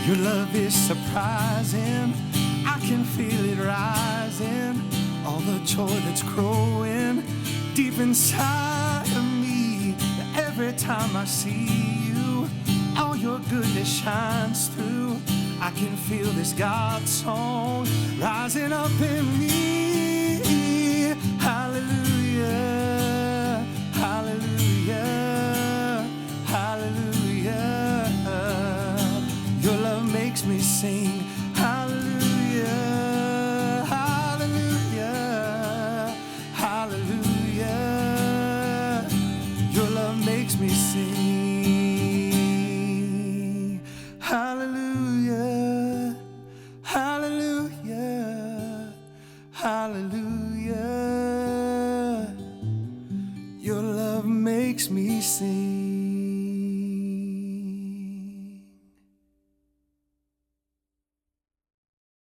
Your love is surprising, I can feel it rising. All the joy that's growing deep inside of me. Every time I see you, all your goodness shines through. I can feel this God song rising up in me. Hallelujah, hallelujah, hallelujah. Your love makes me sing. Hallelujah, hallelujah, hallelujah. Your love makes me sing. Hallelujah.